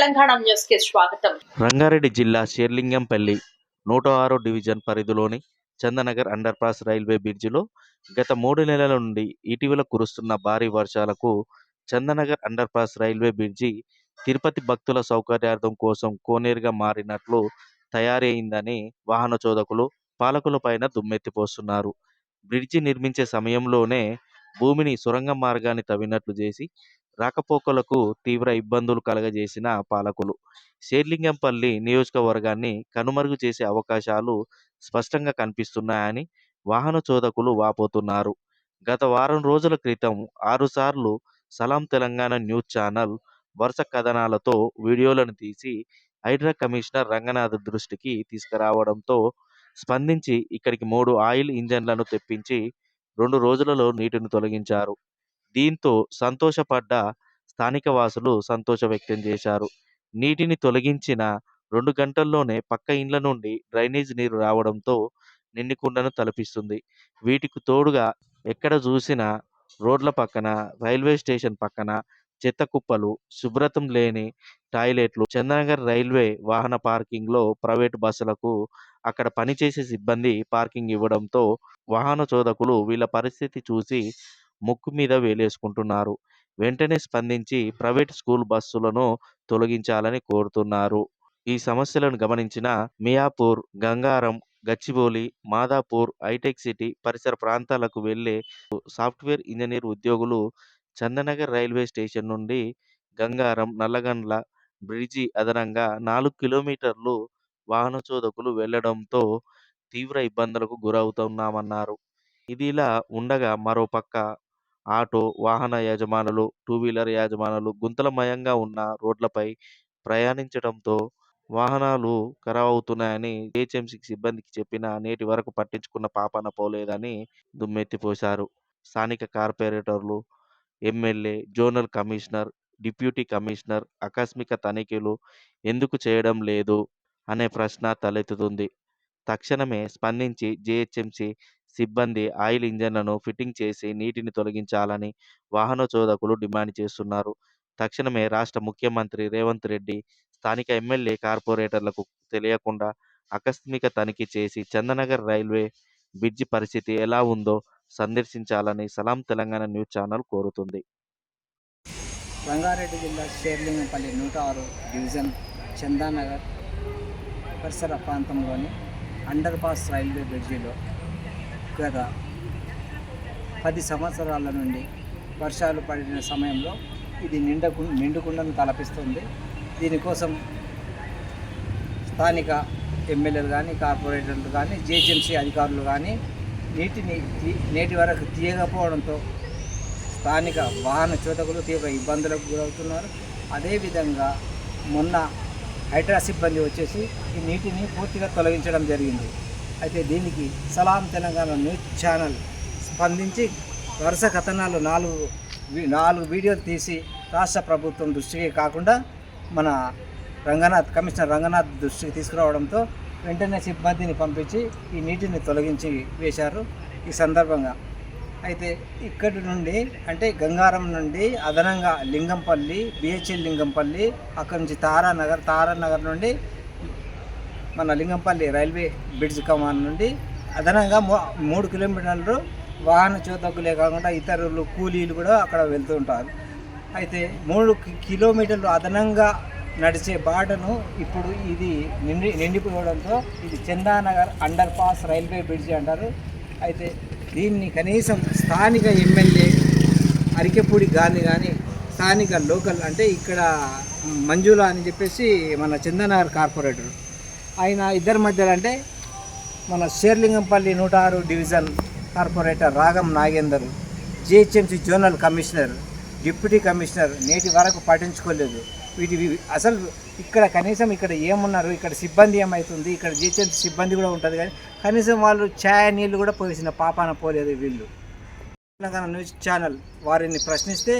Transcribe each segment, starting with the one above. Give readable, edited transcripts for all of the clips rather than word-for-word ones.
Telangana news కి స్వాగతం. రంగారెడ్డి జిల్లా షేర్లింగంపల్లి 106 డివిజన్ పరిధిలోని చందనగర్ అండర్ పాస్ రైల్వే బ్రిడ్జిలో గత 3 నెలల నుండి ఇటీవల కురుస్తున్న భారీ వర్షాలకు Chandanagar under pass railway bridge Tirupati భక్తుల సౌకర్యార్థం కోసం కోనేరుగా మారినట్లు తయారైందని వాహన చోదకులు పాలకులపైన దుమ్మెత్తిపోస్తున్నారు. బ్రిడ్జి నిర్మించే సమయంలోనే భూమిని సొరంగ మార్గాన్ని తవ్వినట్లు చేసి రాకపోకలకు తీవ్ర ఇబ్బందులు కలగజేసిన పాలకులు షేర్లింగంపల్లి నియోజకవర్గాన్ని కనుమరుగు చేసే అవకాశాలు స్పష్టంగా కనిపిస్తున్నాయని వాహన చోదకులు వాపోతున్నారు. గత వారం రోజుల క్రితం 6 సార్లు సలాం తెలంగాణ న్యూస్ ఛానల్ వరుస కథనాలతో వీడియోలను తీసి హైడ్రా కమిషనర్ రంగనాథ్ దృష్టికి తీసుకురావడంతో స్పందించి ఇక్కడికి 3 ఆయిల్ ఇంజన్లను తెప్పించి 2 రోజులలో నీటిని తొలగించారు. దీంతో సంతోషపడ్డ స్థానిక వాసులు సంతోషం వ్యక్తం చేశారు. నీటిని తొలగించిన 2 గంటల్లోనే పక్క ఇండ్ల నుండి డ్రైనేజ్ నీరు రావడంతో నిండుకుండను తలపిస్తుంది. వీటికి తోడుగా ఎక్కడ చూసినా రోడ్ల పక్కన, రైల్వే స్టేషన్ పక్కన చెత్త కుప్పలు, శుభ్రతం లేని టాయిలెట్లు, చందనగర్ రైల్వే వాహన పార్కింగ్లో ప్రైవేటు బస్సులకు అక్కడ పనిచేసే సిబ్బంది పార్కింగ్ ఇవ్వడంతో వాహన చోదకులు వీళ్ళ పరిస్థితి చూసి ముక్కు మీద వేలేసుకుంటున్నారు. వెంటనే స్పందించి ప్రైవేట్ స్కూల్ బస్సులను తొలగించాలని కోరుతున్నారు. ఈ సమస్యలను గమనించిన మియాపూర్, గంగారం, గచ్చిబౌలి, మాదాపూర్, హైటెక్ సిటీ పరిసర ప్రాంతాలకు వెళ్లే సాఫ్ట్వేర్ ఇంజనీర్ ఉద్యోగులు చందనగర్ రైల్వే స్టేషన్ నుండి గంగారం, నల్లగండ్ల బ్రిడ్జి అదనంగా 4 కిలోమీటర్లు వాహన చోదకులు వెళ్లడంతో తీవ్ర ఇబ్బందులకు గురవుతున్నామన్నారు. ఇదిలా ఉండగా మరోపక్క ఆటో, వాహన యజమానులు, టూ వీలర్ యజమానులు గుంతలమయంగా ఉన్న రోడ్లపై ప్రయాణించడంతో వాహనాలు ఖరాబవుతున్నాయని జీహెచ్ఎంసీ సిబ్బందికి చెప్పినా నేటి వరకు పట్టించుకున్న పాపాన పోలేదని దుమ్మెత్తిపోశారు. స్థానిక కార్పొరేటర్లు, MLA, zonal commissioner, deputy commissioner ఆకస్మిక తనిఖీలు ఎందుకు చేయడం లేదు అనే ప్రశ్న తలెత్తుతుంది. తక్షణమే స్పందించి జీహెచ్ఎంసీ సిబ్బంది ఆయిల్ ఇంజన్లను ఫిట్టింగ్ చేసి నీటిని తొలగించాలని వాహన చోదకులు డిమాండ్ చేస్తున్నారు. తక్షణమే రాష్ట్ర ముఖ్యమంత్రి రేవంత్ రెడ్డి స్థానిక ఎమ్మెల్యే, కార్పొరేటర్లకు తెలియకుండా ఆకస్మిక తనిఖీ చేసి చందనగర్ రైల్వే బ్రిడ్జి పరిస్థితి ఎలా ఉందో సందర్శించాలని సలాం తెలంగాణ న్యూస్ ఛానల్ కోరుతుంది. రంగారెడ్డి జిల్లా షేర్లింగంపల్లి 106 డివిజన్ చందానగర్ పరిసర ప్రాంతంలోని అండర్ పాస్ రైల్వే బ్రిడ్జిలో గత 10 సంవత్సరాల నుండి వర్షాలు పడిన సమయంలో ఇది నిండుకుండను తలపిస్తుంది. దీనికోసం స్థానిక ఎమ్మెల్యేలు కానీ, కార్పొరేటర్లు కానీ, జీహెచ్ఎంసీ అధికారులు కానీ నేటి వరకు తీయకపోవడంతో స్థానిక వాహన చోదకులు తీవ్ర ఇబ్బందులకు గురవుతున్నారు. అదేవిధంగా మొన్న హైడ్రా సిబ్బంది వచ్చేసి ఈ నీటిని పూర్తిగా తొలగించడం జరిగింది. అయితే దీనికి సలాం తెలంగాణ న్యూస్ ఛానల్ స్పందించి వరుస కథనాలు 4 వీడియోలు తీసి రాష్ట్ర ప్రభుత్వం దృష్టికి కాకుండా మన కమిషనర్ రంగనాథ్ దృష్టికి తీసుకురావడంతో వెంటనే సిబ్బందిని పంపించి ఈ నీటిని తొలగించి వేశారు. ఈ సందర్భంగా అయితే ఇక్కడి నుండి అంటే గంగారం నుండి అదనంగా లింగంపల్లి, బిహెచ్ఎల్ లింగంపల్లి, అక్కడి నుంచి తారానగర్ నుండి మన లింగంపల్లి రైల్వే బ్రిడ్జ్ కమాన్ నుండి అదనంగా 3 కిలోమీటర్లు వాహన చోదకులే కాకుండా ఇతరులు కూలీలు కూడా అక్కడ వెళ్తూ ఉంటారు. అయితే 3 కిలోమీటర్లు అదనంగా నడిచే బాటను ఇప్పుడు ఇది నిండిపోవడంతో ఇది Chandanagar underpass railway bridge అంటారు. అయితే దీన్ని కనీసం స్థానిక ఎమ్మెల్యే అరికెపూడి గాంధీ కానీ స్థానిక లోకల్ అంటే ఇక్కడ మంజుల అని చెప్పేసి మన చందానగర్ కార్పొరేటర్ ఆయన ఇద్దరి మధ్యలో అంటే మన షేర్లింగంపల్లి 106 డివిజన్ కార్పొరేటర్ రాగం Nagender, GHMC zonal commissioner, deputy commissioner నేటి వరకు పట్టించుకోలేదు. అసలు ఇక్కడ కనీసం ఇక్కడ ఏమున్నారు, ఇక్కడ సిబ్బంది ఏమవుతుంది, ఇక్కడ జీహెచ్ఎంసీ సిబ్బంది కూడా ఉంటుంది కానీ కనీసం వాళ్ళు ఛాయ్ నీళ్ళు కూడా పోసిన పాపాన పోలేదు వీళ్ళు. తెలంగాణ న్యూస్ ఛానల్ వారిని ప్రశ్నిస్తే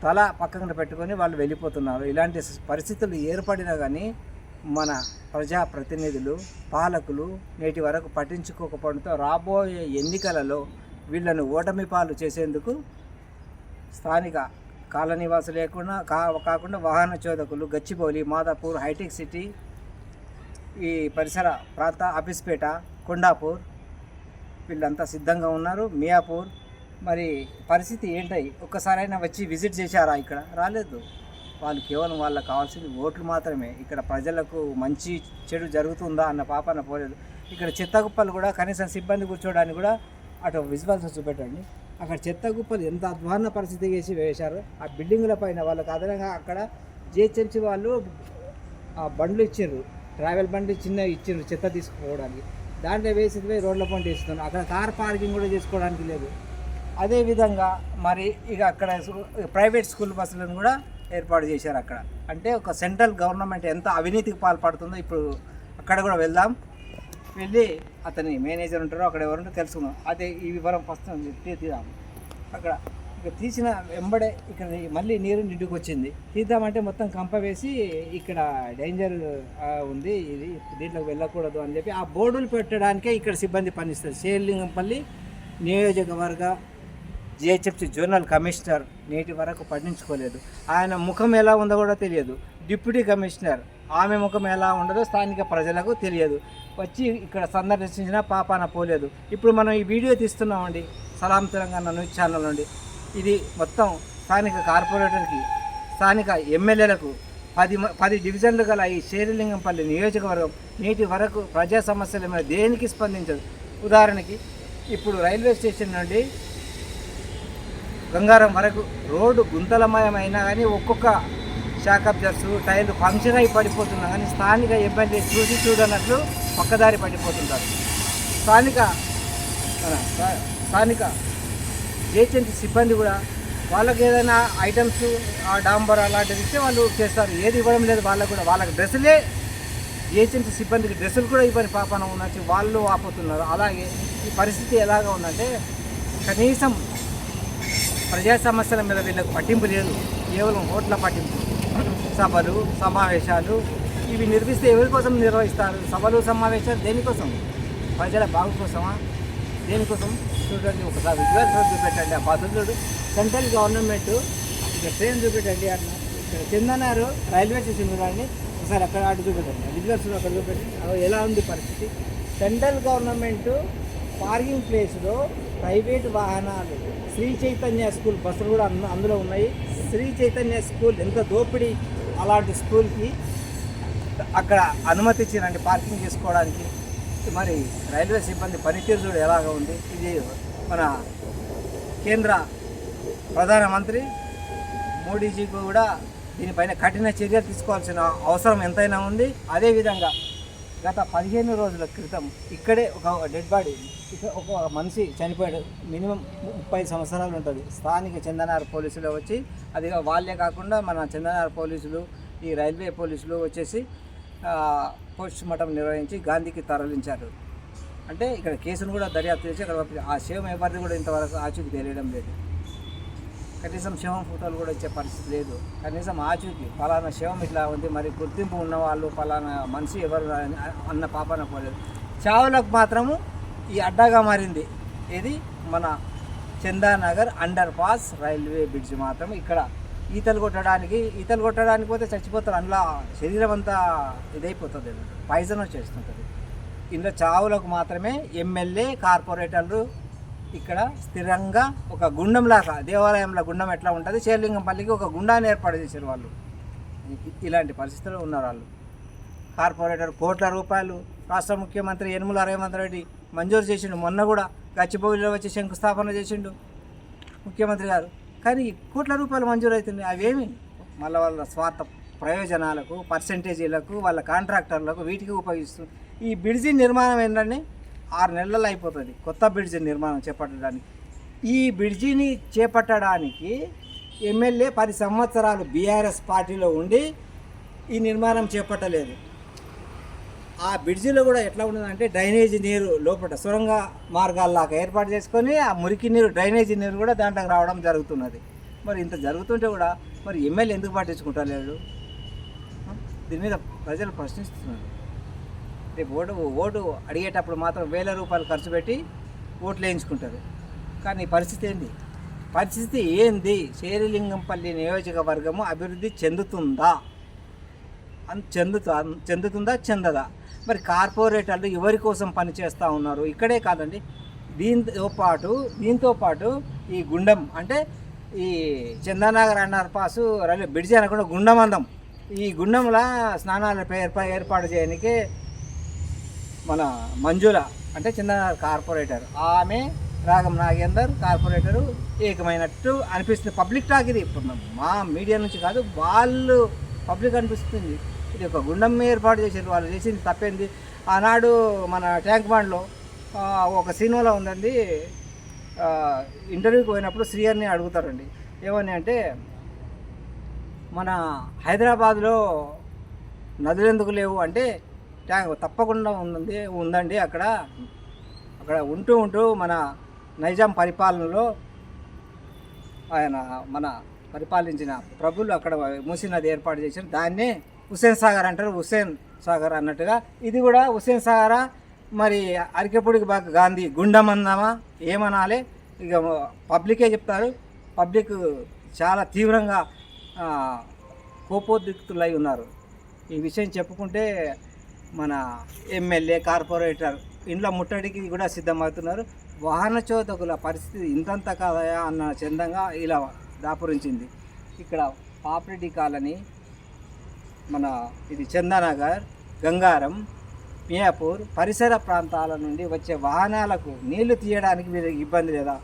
తల పక్కన పెట్టుకొని వాళ్ళు వెళ్ళిపోతున్నారు. ఇలాంటి పరిస్థితులు ఏర్పడినా కానీ మన ప్రజాప్రతినిధులు, పాలకులు నేటి వరకు పట్టించుకోకపోవడంతో రాబోయే ఎన్నికలలో వీళ్ళను ఓటమి పాలు చేసేందుకు స్థానిక కాలనీ వాసులు లేకుండా కాకుండా వాహన చోదకులు గచ్చిబౌలి, మాదాపూర్, హైటెక్ సిటీ, ఈ పరిసర ప్రాంత ఆఫీస్పేట, కొండాపూర్ వీళ్ళంతా సిద్ధంగా ఉన్నారు. మియాపూర్ మరి పరిస్థితి ఏంటై ఒక్కసారైనా వచ్చి విజిట్ చేశారా? ఇక్కడ రాలేదు. వాళ్ళు కేవలం వాళ్ళకి కావాల్సింది ఓట్లు మాత్రమే. ఇక్కడ ప్రజలకు మంచి చెడు జరుగుతుందా అన్న పాపన పోలేదు. ఇక్కడ చెత్త కుప్పలు కూడా కనీసం సిబ్బంది కూర్చోవడానికి కూడా అటు విజువల్స్ చూపెట్టండి. అక్కడ చెత్త కుప్పలు ఎంత అధ్వాన్న పరిస్థితి వేసి వేశారు. ఆ బిల్డింగుల పైన వాళ్ళకి అదనంగా అక్కడ జిహెచ్ఎంసీ వాళ్ళు ఆ బండ్లు ఇచ్చారు, ట్రావెల్ బండి చిన్న ఇచ్చారు చెత్త తీసుకుపోవడానికి. దాంట్లో వేసి రోడ్ల పంట ఇస్తున్నారు. అక్కడ కార్ పార్కింగ్ కూడా చేసుకోవడానికి లేదు. అదేవిధంగా మరి ఇక అక్కడ ప్రైవేట్ స్కూల్ బస్సులను కూడా ఏర్పాటు చేశారు అక్కడ. అంటే ఒక సెంట్రల్ గవర్నమెంట్ ఎంత అవినీతికి పాల్పడుతుందో ఇప్పుడు అక్కడ కూడా వెళ్దాం. వెళ్ళి అతని మేనేజర్ ఉంటారో అక్కడ ఎవరుంటో తెలుసుకుందాం. అదే ఈ వివరం ఫస్ట్ తీద్దాం. అక్కడ ఇక తీసిన వెంబడే ఇక్కడ మళ్ళీ నీరు నిండుకు వచ్చింది. తీద్దామంటే మొత్తం కంప వేసి ఇక్కడ డేంజర్ ఉంది, ఇది దీంట్లోకి వెళ్ళకూడదు అని చెప్పి ఆ బోర్డులు పెట్టడానికే ఇక్కడ సిబ్బంది పనిస్తారు. శేర్లింగంపల్లి నియోజకవర్గ జిహెచ్ఎంసీ జోనల్ కమిషనర్ నేటి వరకు పట్టించుకోలేదు. ఆయన ముఖం ఎలా ఉందో కూడా తెలియదు. డిప్యూటీ కమిషనర్ ఆమె ముఖం ఎలా ఉండదో స్థానిక ప్రజలకు తెలియదు. వచ్చి ఇక్కడ సందర్శించిన పాపాన పోలేదు. ఇప్పుడు మనం ఈ వీడియో తీస్తున్నామండి సలాం తెలంగాణ న్యూస్ ఛానల్ నుండి. ఇది మొత్తం స్థానిక కార్పొరేటర్కి, స్థానిక ఎమ్మెల్యేలకు 10 డివిజన్లు గల ఈ శేరిలింగంపల్లి నియోజకవర్గం నేటి వరకు ప్రజా సమస్యల మీద దేనికి స్పందించదు. ఉదాహరణకి ఇప్పుడు రైల్వే స్టేషన్ నుండి గంగారం వరకు రోడ్డు గుంతలమయమైనా కానీ ఒక్కొక్క షాకబ్జర్స్ టైర్లు ఫంక్షన్ అయి పడిపోతున్నా కానీ స్థానిక ఎమ్మెల్యే చూడనట్లు పక్కదారి పడిపోతుంటారు. స్థానిక జిహెచ్ఎంసీ సిబ్బంది కూడా వాళ్ళకి ఏదైనా ఐటమ్స్ డాంబర్ అలాంటివి ఇస్తే వాళ్ళు చేస్తారు. ఏది ఇవ్వడం లేదు వాళ్ళకు కూడా. వాళ్ళకి డ్రెస్సులే జిహెచ్ఎంసీ సిబ్బందికి డ్రెస్సులు కూడా ఇవ్వని పాపన ఉన్నట్టు వాళ్ళు ఆపుతున్నారు. అలాగే ఈ పరిస్థితి ఎలాగా ఉందంటే కనీసం ప్రజా సమస్యల మీద వీళ్ళకి పట్టింపు లేదు. కేవలం ఓట్ల పట్టింపు. సభలు సమావేశాలు ఇవి నిర్వహిస్తే ఎవరి కోసం నిర్వహిస్తారు? సభలు సమావేశాలు దేనికోసం? ప్రజల బాగు కోసమా? దేనికోసం? చూడండి ఒకసారి విజువల్స్ చూపెట్టండి. ఆ పద్ధతులు సెంట్రల్ గవర్నమెంట్ ఇక ట్రైన్ చూపెట్టండి. అట్లా ఇక్కడ చందనారు రైల్వే స్టేషన్ చూడండి ఒకసారి అక్కడ అటు చూపెట్టండి. విజువల్స్ అక్కడ చూపెట్టండి ఎలా ఉంది పరిస్థితి. సెంట్రల్ గవర్నమెంట్ పార్కింగ్ ప్లేస్లో ప్రైవేట్ వాహనాలు, శ్రీ చైతన్య స్కూల్ బస్సులు కూడా అందులో ఉన్నాయి. శ్రీ చైతన్య స్కూల్ ఎంత దోపిడీ! అలాంటి స్కూల్కి అక్కడ అనుమతి ఇచ్చినండి పార్కింగ్ చేసుకోవడానికి. మరి రైల్వే సిబ్బంది పనితీరు చూడ ఎలాగా ఉంది. ఇది మన కేంద్ర ప్రధానమంత్రి మోడీజీకి కూడా దీనిపైన కఠిన చర్యలు తీసుకోవాల్సిన అవసరం ఎంతైనా ఉంది. అదేవిధంగా గత 15 రోజుల క్రితం ఇక్కడే ఒక డెడ్ బాడీ, ఒక మనిషి చనిపోయాడు. మినిమం 30 సంవత్సరాలు ఉంటుంది. స్థానిక చందనార్ పోలీసులు వచ్చి, అది వాళ్ళే కాకుండా మన చందనార్ పోలీసులు, ఈ రైల్వే పోలీసులు వచ్చేసి పోస్ట్ మార్టం నిర్వహించి గాంధీకి తరలించారు. అంటే ఇక్కడ కేసును కూడా దర్యాప్తు చేసి అక్కడ ఆ శవం ఎవరిది కూడా ఇంతవరకు ఆచూకీ తెలియడం లేదు. కనీసం శవం ఫోటోలు కూడా ఇచ్చే పరిస్థితి లేదు. కనీసం ఆచూకీ ఫలానా శవం ఇట్లా ఉంది, మరి గుర్తింపు ఉన్నవాళ్ళు ఫలానా మనిషి ఎవరు అన్న పాపన పోలేదు. చావులకు మాత్రము ఈ అడ్డాగా మారింది. ఇది మన Chandanagar underpass railway bridge. మాత్రం ఇక్కడ ఈతలు కొట్టడానికి పోతే చచ్చిపోతారు. అందులో శరీరం అంతా ఇదైపోతుంది, పాయిజన్ వచ్చేస్తుంటుంది. ఇందులో చావులకు మాత్రమే ఎమ్మెల్యే, కార్పొరేటర్లు ఇక్కడ స్థిరంగా ఒక గుండంలాగా, దేవాలయంలో గుండం ఎట్లా ఉంటుంది, శేర్లింగంపల్లికి ఒక గుండాన్ని ఏర్పాటు చేశారు వాళ్ళు. ఇలాంటి పరిస్థితుల్లో ఉన్నారు వాళ్ళు. కార్పొరేటర్ కోట్ల రూపాయలు రాష్ట్ర ముఖ్యమంత్రి యనమల రేవంత్ రెడ్డి మంజూరు చేసిండు. మొన్న కూడా గచ్చిబౌలిలో వచ్చి శంకుస్థాపన చేసిండు ముఖ్యమంత్రి గారు. కానీ కోట్ల రూపాయలు మంజూరు అవుతుంది. అవేమి మళ్ళీ వాళ్ళ స్వార్థ ప్రయోజనాలకు, పర్సెంటేజీలకు, వాళ్ళ కాంట్రాక్టర్లకు వీటికి ఉపయోగిస్తుంది. ఈ బ్రిడ్జి నిర్మాణం ఏంటంటే 6 నెలల్లో అయిపోతుంది. కొత్త బ్రిడ్జి నిర్మాణం చేపట్టడానికి. ఈ బ్రిడ్జిని చేపట్టడానికి ఎమ్మెల్యే 10 సంవత్సరాలు బీఆర్ఎస్ పార్టీలో ఉండి ఈ నిర్మాణం చేపట్టలేదు. ఆ బ్రిడ్జిలో కూడా ఎట్లా ఉన్నదంటే డ్రైనేజీ నీరు లోపల సొరంగ మార్గాల్లాగా ఏర్పాటు చేసుకొని ఆ మురికి నీరు, డ్రైనేజీ నీరు కూడా దాంట్లోకి రావడం జరుగుతున్నది. మరి ఇంత జరుగుతుంటే కూడా మరి ఎమ్మెల్యే ఎందుకు పట్టించుకుంటలేడు? దీని మీద ప్రజలు ప్రశ్నిస్తున్నారు. రేపు ఓటు అడిగేటప్పుడు మాత్రం 1000 రూపాయలు ఖర్చు పెట్టి ఓట్లు వేయించుకుంటారు. కానీ పరిస్థితి ఏంటి? పరిస్థితి ఏంది? శేరిలింగంపల్లి నియోజకవర్గము అభివృద్ధి చెందుతుందా? చెందుతుందా చెందదా? మరి కార్పొరేటర్లు ఎవరి కోసం పనిచేస్తూ ఉన్నారు? ఇక్కడే కాదండి, దీంతో పాటు ఈ గుండం అంటే ఈ Chandanagar underpass railway bridge అనకుండా గుండం అందం, ఈ గుండంలో స్నానాల ఏర్పాటు చేయడానికి మన మంజుల అంటే చందానగర్ కార్పొరేటర్, ఆమె రాగం నాగేందర్ కార్పొరేటరు ఏకమైనట్టు అనిపిస్తుంది. పబ్లిక్ టాక్ ఇది, మా మీడియా నుంచి కాదు, వాళ్ళు పబ్లిక్ అనిపిస్తుంది. ఇది ఒక గుండం ఏర్పాటు చేశారు, వాళ్ళు చేసింది తప్పేంది? ఆనాడు మన ట్యాంక్ బండ్లో ఒక సినిమాలో ఉందండి, ఇంటర్వ్యూకి పోయినప్పుడు శ్రీహరిని అడుగుతారండి, ఏమని అంటే మన హైదరాబాద్లో నదులు ఎందుకు లేవు అంటే ట్యాంక్ తప్పకుండా ఉందండి అక్కడ ఉంటూ మన నైజాం పరిపాలనలో ఆయన మన పరిపాలించిన ప్రభులు అక్కడ మూసీ నది ఏర్పాటు చేశారు, దాన్నే హుస్సేన్ సాగర్ అంటారు, హుస్సేన్ సాగర్ అన్నట్టుగా ఇది కూడా హుస్సేన్ సాగరా, మరి అరికెపూడికి బాగా గాంధీ గుండం అందామా ఏమనాలి? ఇక పబ్లికే చెప్తారు. పబ్లిక్ చాలా తీవ్రంగా కోపోద్రిక్తులై ఉన్నారు. ఈ విషయం చెప్పుకుంటే మన ఎమ్మెల్యే కార్పొరేటర్ ఇంట్లో ముట్టడికి కూడా సిద్ధమవుతున్నారు. వాహన చోదకుల పరిస్థితి ఇంతంత కాదయా అన్న చందంగా ఇలా దాపురించింది. ఇక్కడ పాపిరెడ్డి కాలనీ, మన ఇది చందానగర్, గంగారం, మియాపూర్ పరిసర ప్రాంతాల నుండి వచ్చే వాహనాలకు నీళ్లు తీయడానికి మీరు ఇబ్బంది లేదా?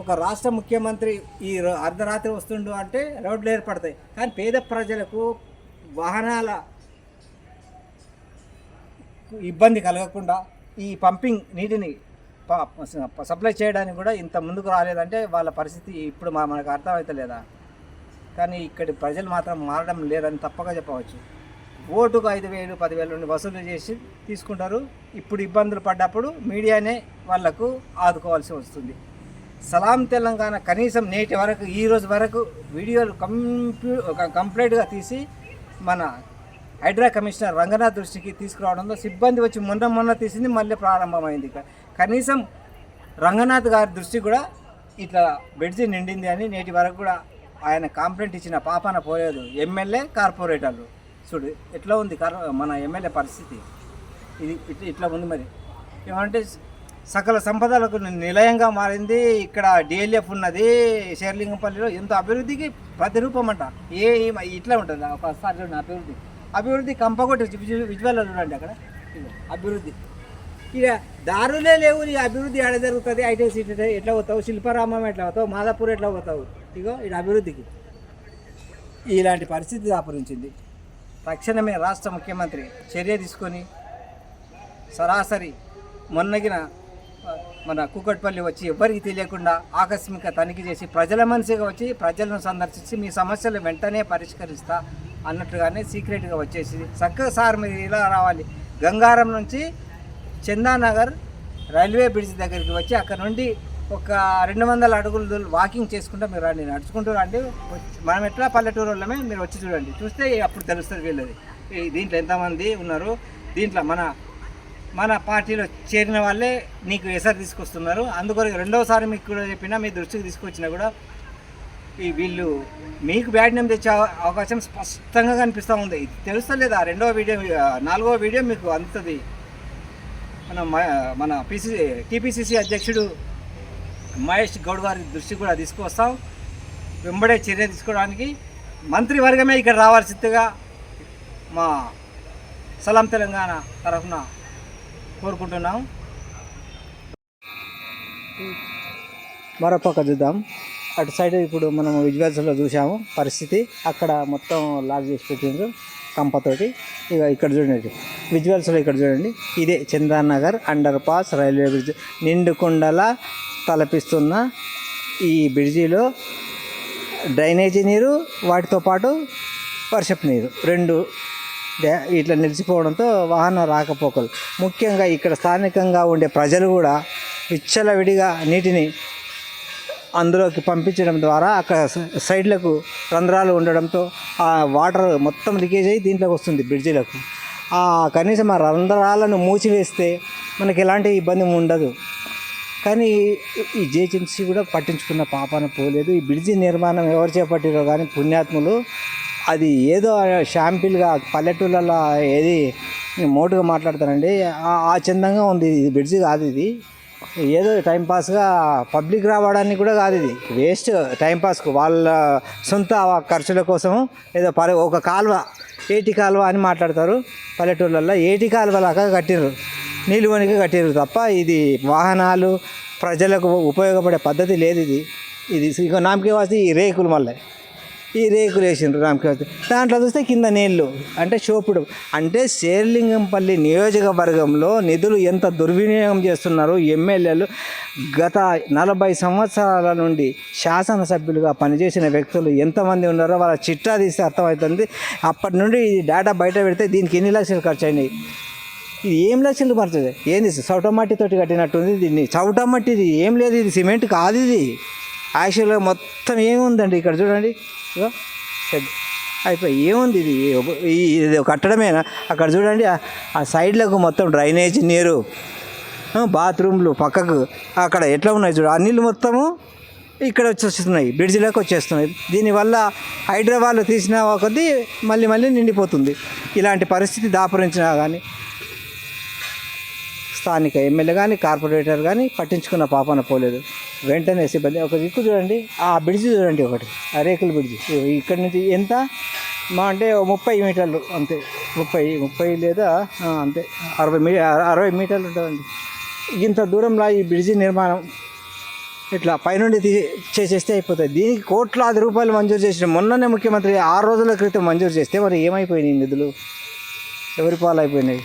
ఒక రాష్ట్ర ముఖ్యమంత్రి ఈ అర్ధరాత్రి వస్తుండు అంటే రోడ్లు ఏర్పడతాయి, కానీ పేద ప్రజలకు వాహనాల ఇబ్బంది కలగకుండా ఈ పంపింగ్ నీటిని సప్లై చేయడానికి కూడా ఇంత ముందుకు రాలేదంటే వాళ్ళ పరిస్థితి ఇప్పుడు మనకు అర్థమవుతలేదా? కానీ ఇక్కడి ప్రజలు మాత్రం మారడం లేదని తప్పగా చెప్పవచ్చు. ఓటుకు 5,000 10,000 నుండి వసూలు చేసి తీసుకుంటారు. ఇప్పుడు ఇబ్బందులు పడ్డప్పుడు మీడియానే వాళ్లకు ఆదుకోవాల్సి వస్తుంది. సలాం తెలంగాణ కనీసం నేటి వరకు ఈ రోజు వరకు వీడియోలు కంప్లీట్గా తీసి మన హైడ్రా కమిషనర్ రంగనాథ్ దృష్టికి తీసుకురావడంలో సిబ్బంది వచ్చి మొన్న తీసింది, మళ్ళీ ప్రారంభమైంది. కనీసం రంగనాథ్ గారి దృష్టి కూడా ఇట్లా బ్రిడ్జి నిండింది అని నేటి వరకు కూడా ఆయన కంప్లైంట్ ఇచ్చిన పాపాన పోలేదు. ఎమ్మెల్యే కార్పొరేటర్లు చూడు ఎట్లా ఉంది మన ఎమ్మెల్యే పరిస్థితి, ఇది ఇట్లా ఉంది. మరి ఏమంటే సకల సంపదలకు నిలయంగా మారింది. ఇక్కడ డిఎల్ఎఫ్ ఉన్నది శేర్లింగంపల్లిలో, ఎంతో అభివృద్ధికి ప్రతిరూపం అంట. ఇట్లా ఉంటుంది ఒకసారి చూడండి, అభివృద్ధి కంపగొట్టి విజువల్ చూడండి అక్కడ అభివృద్ధి. ఇక దారులే లేవు, ఈ అభివృద్ధి ఎక్కడ జరుగుతుంది? ఐటీ సిటీ ఎట్లా పోతావు, శిల్పారామం ఎట్లా పోతావు, మాదాపూర్ ఎట్లా పోతావు? ఇగో ఇక్కడ అభివృద్ధికి ఇలాంటి పరిస్థితి దాపురించింది. తక్షణమే రాష్ట్ర ముఖ్యమంత్రి చర్య తీసుకొని సరాసరి మొన్నగిన మన కూకట్పల్లి వచ్చి ఎవరికి తెలియకుండా ఆకస్మిక తనిఖీ చేసి ప్రజల మనిషిగా వచ్చి ప్రజలను సందర్శించి మీ సమస్యలు వెంటనే పరిష్కరిస్తా అన్నట్టుగానే సీక్రెట్గా వచ్చేసి చక్కగా సార్ మీరు ఇలా రావాలి, గంగారం నుంచి చందానగర్ రైల్వే బ్రిడ్జ్ దగ్గరికి వచ్చి అక్కడ నుండి ఒక 200 అడుగులు వాకింగ్ చేసుకుంటూ మీరు రండి, నడుచుకుంటూ రండి. మనం ఎట్లా పల్లెటూరు వాళ్ళమే, మీరు వచ్చి చూడండి, చూస్తే అప్పుడు తెలుస్తుంది వీళ్ళది దీంట్లో ఎంతమంది ఉన్నారు. దీంట్లో మన పార్టీలో చేరిన వాళ్ళే నీకు ఎసరు తీసుకొస్తున్నారు. అందుకొరకు రెండవసారి మీకు కూడా చెప్పినా, మీ దృష్టికి తీసుకొచ్చినా కూడా వీళ్ళు మీకు బ్యాడ్ నేమ్ తెచ్చే అవకాశం స్పష్టంగా కనిపిస్తూ ఉంది. ఇది తెలుస్తలేదా? 4వ వీడియో మీకు అందుతుంది. మన టీపీసీసీ అధ్యక్షుడు మహేష్ గౌడ్ గారి దృష్టికి కూడా తీసుకువస్తాం. వెంబడే చర్య తీసుకోవడానికి మంత్రివర్గమే ఇక్కడ రావాల్సిందిగా మా సలాం తెలంగాణ తరఫున కోరుకుంటున్నాం. మరోపక్క చూద్దాం. అటు సైడ్ ఇప్పుడు మనం విజువల్స్లో చూసాము పరిస్థితి, అక్కడ మొత్తం లాక్ చేసి పెట్టిండ్రు కంపతోటి. ఇక ఇక్కడ చూడండి విజువల్స్లో, ఇక్కడ చూడండి, ఇదే Chandanagar underpass railway bridge. నిండుకుండల తలపిస్తున్న ఈ బ్రిడ్జిలో డ్రైనేజీ నీరు, వాటితో పాటు వర్షపు నీరు రెండు ఇట్లా నిలిచిపోవడంతో వాహన రాకపోకలు, ముఖ్యంగా ఇక్కడ స్థానికంగా ఉండే ప్రజలు కూడా విచ్చలవిడిగా నీటిని అందులోకి పంపించడం ద్వారా అక్కడ సైడ్లకు రంధ్రాలు ఉండడంతో ఆ వాటర్ మొత్తం లీకేజ్ అయ్యి దీంట్లోకి వస్తుంది బ్రిడ్జిలకు. కనీసం ఆ రంధ్రాలను మూసివేస్తే మనకి ఎలాంటి ఇబ్బంది ఉండదు. కానీ ఈ జిహెచ్ఎంసీ కూడా పట్టించుకున్న పాపాన పోలేదు. ఈ బ్రిడ్జి నిర్మాణం ఎవరు చేపట్టారో కానీ పుణ్యాత్ములు అది ఏదో షాంపిల్గా పల్లెటూళ్ళలో ఏది మోటుగా మాట్లాడతారండి. ఆ చందంగా ఉంది. ఇది బ్రిడ్జి కాదు, ఇది ఏదో టైంపాస్గా పబ్లిక్ రావడానికి కూడా కాదు, ఇది వేస్ట్ టైంపాస్కు వాళ్ళ సొంత ఖర్చుల కోసం ఏదో ఒక కాలువ ఏటి కాలువ అని మాట్లాడతారు పల్లెటూళ్ళల్లో. ఏటి కాలువ లాగా కట్టిర్రు, నీళ్ళు వనికి కట్టిర్రు తప్ప ఇది వాహనాలు ప్రజలకు ఉపయోగపడే పద్ధతి లేదు. ఇది ఇక నామకే వాసి ఈ రేకులు మళ్ళీ ఈ రేకులు వేసిండ్రు నామకే వాసి. దాంట్లో చూస్తే కింద నీళ్ళు అంటే చోపుడు. అంటే శేర్లింగంపల్లి నియోజకవర్గంలో నిధులు ఎంత దుర్వినియోగం చేస్తున్నారు ఎమ్మెల్యేలు. గత 40 సంవత్సరాల నుండి శాసనసభ్యులుగా పనిచేసిన వ్యక్తులు ఎంతమంది ఉన్నారో వాళ్ళ చిట్టా తీస్తే అర్థమవుతుంది. అప్పటి నుండి ఈ డేటా బయట పెడితే దీనికి ఎన్ని లక్షలు ఖర్చు అయినాయి. ఇది ఏం లక్షలు పడుతుంది? ఏంది చౌటమట్టితోటి కట్టినట్టుంది. దీన్ని చౌటమట్టి, ఇది ఏం లేదు, ఇది సిమెంట్ కాదు. ఇది యాక్చువల్గా మొత్తం ఏముందండి ఇక్కడ చూడండి, అయిపోయి ఏముంది ఇది. ఇది కట్టడమేనా? అక్కడ చూడండి ఆ సైడ్లకు మొత్తం డ్రైనేజ్ నీరు, బాత్రూమ్లు పక్కకు అక్కడ ఎట్లా ఉన్నాయి చూడ, ఆ నీళ్ళు మొత్తము ఇక్కడ వచ్చేస్తున్నాయి, బ్రిడ్జిలోకి వచ్చేస్తున్నాయి. దీనివల్ల హైదరాబాద్లో తీసిన కొద్దీ మళ్ళీ నిండిపోతుంది. ఇలాంటి పరిస్థితి దాపురించినా కానీ స్థానిక ఎమ్మెల్యే కానీ కార్పొరేటర్ కానీ పట్టించుకున్న పాపన పోలేదు. వెంటనే సిబ్బంది ఒక దిక్కు చూడండి, ఆ బ్రిడ్జి చూడండి, ఒకటి ఆ రేకుల బ్రిడ్జి ఇక్కడి నుంచి ఎంత అంటే 30 మీటర్లు అంతే, 30 లేదా అంతే 60 మీటర్లు ఉంటుందండి. ఇంత దూరంలో ఈ బ్రిడ్జి నిర్మాణం ఇట్లా పైనుండి చేసేస్తే అయిపోతుంది. దీనికి కోట్లాది రూపాయలు మంజూరు చేసిన మొన్ననే ముఖ్యమంత్రి 6 రోజుల క్రితం మంజూరు చేస్తే మరి ఏమైపోయినాయి నిధులు, ఎవరి పాలైపోయినాయి.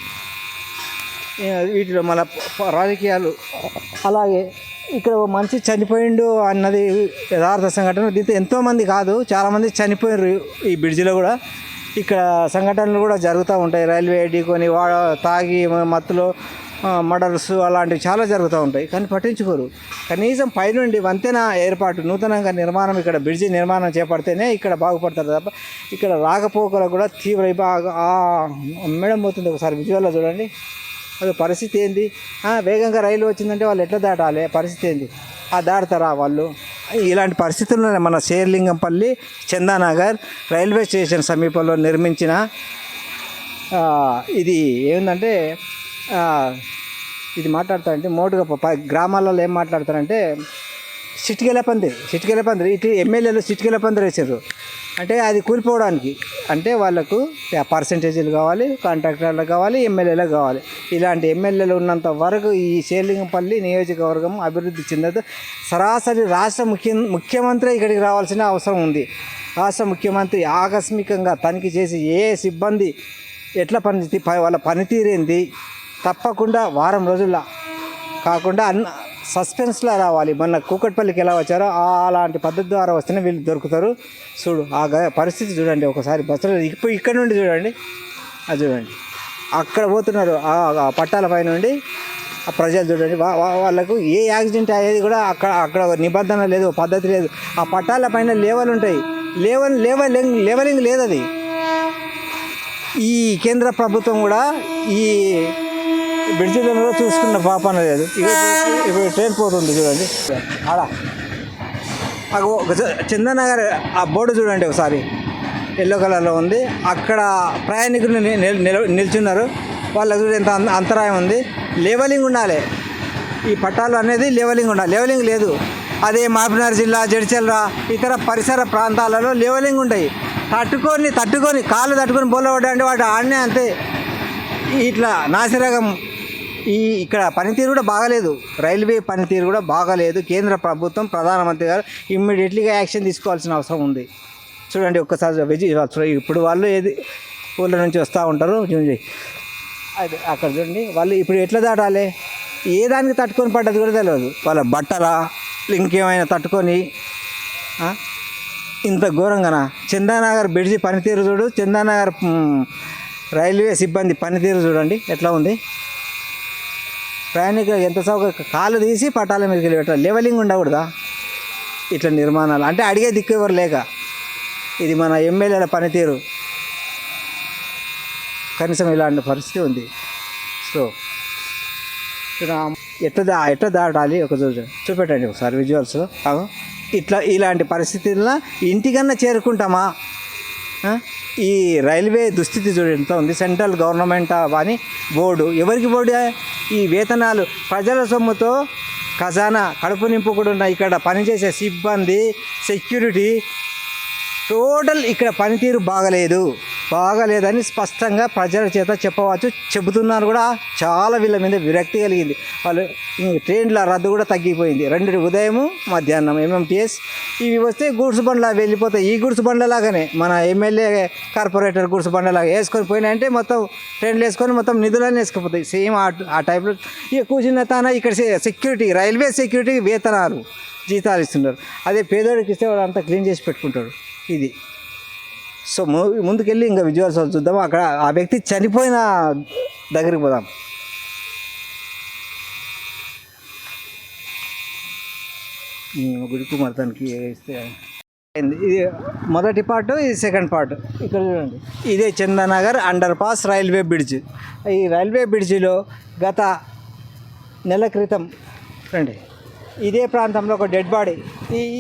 వీటిలో మన రాజకీయాలు. అలాగే ఇక్కడ మనిషి చనిపోయిండు అన్నది యథార్థ సంఘటన. దీంతో ఎంతోమంది కాదు చాలామంది చనిపోయారు ఈ బ్రిడ్జిలో కూడా. ఇక్కడ సంఘటనలు కూడా జరుగుతూ ఉంటాయి. రైల్వే ఢీకొని తాగి మత్తులో మర్డర్స్ అలాంటివి చాలా జరుగుతూ ఉంటాయి, కానీ పట్టించుకోరు. కనీసం పైనుండి వంతెన ఏర్పాటు నూతనంగా నిర్మాణం, ఇక్కడ బ్రిడ్జి నిర్మాణం చేపడితేనే ఇక్కడ బాగుపడతారు తప్ప ఇక్కడ రాకపోకలకు కూడా తీవ్ర మేడం పోతుంది. ఒకసారి విజువల్లో చూడండి, అది పరిస్థితి ఏంది. వేగంగా రైలు వచ్చిందంటే వాళ్ళు ఎట్లా దాటాలి, పరిస్థితి ఏంది, దాటుతారా వాళ్ళు? ఇలాంటి పరిస్థితుల్లోనే మన శేర్లింగంపల్లి చందానగర్ రైల్వే స్టేషన్ సమీపంలో నిర్మించిన ఇది ఏంటంటే ఇది మాట్లాడతారంటే మోటుగా గ్రామాలలో ఏం మాట్లాడతారంటే చిటికెల పందిరి ఇటు ఎమ్మెల్యేలు చిటికెల పందిరి వేసారు. అంటే అది కూలిపోవడానికి, అంటే వాళ్ళకు పర్సంటేజీలు కావాలి, కాంట్రాక్టర్లకు కావాలి, ఎమ్మెల్యేలకు కావాలి. ఇలాంటి ఎమ్మెల్యేలు ఉన్నంత వరకు ఈ శేర్లింగంపల్లి నియోజకవర్గం అభివృద్ధి చెందదు. సరాసరి రాష్ట్ర ముఖ్యమంత్రి ఇక్కడికి రావాల్సిన అవసరం ఉంది. రాష్ట్ర ముఖ్యమంత్రి ఆకస్మికంగా తనిఖీ చేసి ఏ సిబ్బంది ఎట్లా వాళ్ళ పనితీరేంది తప్పకుండా వారం రోజుల్లో కాకుండా సస్పెన్స్లో రావాలి. మొన్న కూకట్పల్లికి ఎలా వచ్చారో అలాంటి పద్ధతి ద్వారా వస్తేనే వీళ్ళు దొరుకుతారు. చూడు ఆ పరిస్థితి చూడండి ఒకసారి. బస్సులో ఇక్కడ నుండి చూడండి, అది చూడండి అక్కడ పోతున్నారు ఆ పట్టాల పై నుండి. ఆ ప్రజలు చూడండి, వాళ్ళకు ఏ యాక్సిడెంట్ అయ్యేది కూడా అక్కడ నిబంధన లేదు, పద్ధతి లేదు. ఆ పట్టాల పైన లేవలు ఉంటాయి, లేవలింగ్ లేదు. అది ఈ కేంద్ర ప్రభుత్వం కూడా ఈ బ్రిడ్జిలో చూసుకున్న పాపన లేదు. ఇప్పుడు ట్రైన్ పోతుంది చూడండి, ఆడ చందనగర్ ఆ బోర్డు చూడండి ఒకసారి, ఎల్లో కలర్లో ఉంది. అక్కడ ప్రయాణికులు నిల్చున్నారు, వాళ్ళకు ఎంత అంతరాయం ఉంది. లెవెలింగ్ ఉండాలి, ఈ పట్టాలు అనేది లెవెలింగ్ ఉండాలి. లెవెలింగ్ లేదు. అదే మహబూబ్నగర్ జిల్లా, జడ్చర్ల, ఇతర పరిసర ప్రాంతాలలో లెవెలింగ్ ఉంటాయి. తట్టుకొని కాళ్ళు తట్టుకొని బోలబడ్డాయంటే వాటి ఆడనే అంతే. ఇట్లా నాసిరకం. ఇక్కడ పనితీరు కూడా బాగాలేదు, రైల్వే పనితీరు కూడా బాగాలేదు. కేంద్ర ప్రభుత్వం ప్రధానమంత్రి గారు ఇమ్మీడియట్లీగా యాక్షన్ తీసుకోవాల్సిన అవసరం ఉంది. చూడండి ఒక్కసారి ఇప్పుడు వాళ్ళు ఏది ఊళ్ళ నుంచి వస్తూ ఉంటారు చూడండి, అది అక్కడ చూడండి. వాళ్ళు ఇప్పుడు ఎట్లా దాటాలి, ఏ దానికి తట్టుకొని పడ్డది కూడా తెలియదు. వాళ్ళ బట్టలా ఇంకేమైనా తట్టుకొని ఇంత ఘోరంగానా. చందానగర్ బ్రిడ్జి పనితీరు చూడు, చందానగర్ రైల్వే సిబ్బంది పనితీరు చూడండి ఎట్లా ఉంది. ప్రయాణికులు ఎంత సౌకర్యం, కాళ్ళు తీసి పట్టాల మీదకి వెళ్ళి పెట్టాలి. లెవెలింగ్ ఉండకూడదా ఇట్లా నిర్మాణాలు? అంటే అడిగే దిక్కు ఎవరు లేక. ఇది మన ఎమ్మెల్యేల పనితీరు. కనీసం ఇలాంటి పరిస్థితి ఉంది. సో ఎట్లా దాటాలి ఒక చూపెట్టండి ఒకసారి విజువల్స్. ఇలాంటి పరిస్థితుల్లో ఇంటికన్నా చేరుకుంటామా? ఈ రైల్వే దుస్థితి చూడండి ఎంత ఉంది. సెంట్రల్ గవర్నమెంట్ అని బోర్డు, ఎవరికి బోర్డు? ఈ వేతనాలు ప్రజల సొమ్ముతో ఖజానా కడుపు నింపుకుండా ఇక్కడ పనిచేసే సిబ్బంది, సెక్యూరిటీ, టోటల్ ఇక్కడ పనితీరు బాగలేదని స్పష్టంగా ప్రజల చేత చెప్పవచ్చు. చెబుతున్నారు కూడా. చాలా వీళ్ళ మీద విరక్తి కలిగింది. వాళ్ళు ట్రైన్ల రద్దు కూడా తగ్గిపోయింది. 2 ఉదయము మధ్యాహ్నం MMTS ఇవి వస్తే గూడ్స్ బండ్లా వెళ్ళిపోతాయి. ఈ గూడ్స్ బండ్లలాగానే మన ఎమ్మెల్యే కార్పొరేటర్ గూడ్స్ బండ్లలాగా వేసుకొని పోయినాయంటే మొత్తం ట్రైన్లు వేసుకొని మొత్తం నిధులన్నీ వేసుకుపోతాయి. సేమ్ ఆ టైప్లో ఇక కూర్చున్న తాన ఇక్కడ సెక్యూరిటీ, రైల్వే సెక్యూరిటీ వేతనాలు, జీతాలు ఇస్తున్నారు. అదే పేదోడికి ఇస్తే వాడు అంతా క్లీన్ చేసి పెట్టుకుంటాడు. ఇది సో ముందుకెళ్ళి ఇంకా విజువల్స్ చూద్దాం. అక్కడ ఆ వ్యక్తి చనిపోయిన దగ్గరికి పోదాం. గుడికి మతానికి ఇస్తే ఇది మొదటి పార్ట్, ఇది సెకండ్ పార్ట్. ఇక్కడ చూడండి, ఇదే Chandanagar underpass railway bridge. ఈ రైల్వే బ్రిడ్జిలో గత నెల క్రితం రండి, ఇదే ప్రాంతంలో ఒక డెడ్ బాడీ,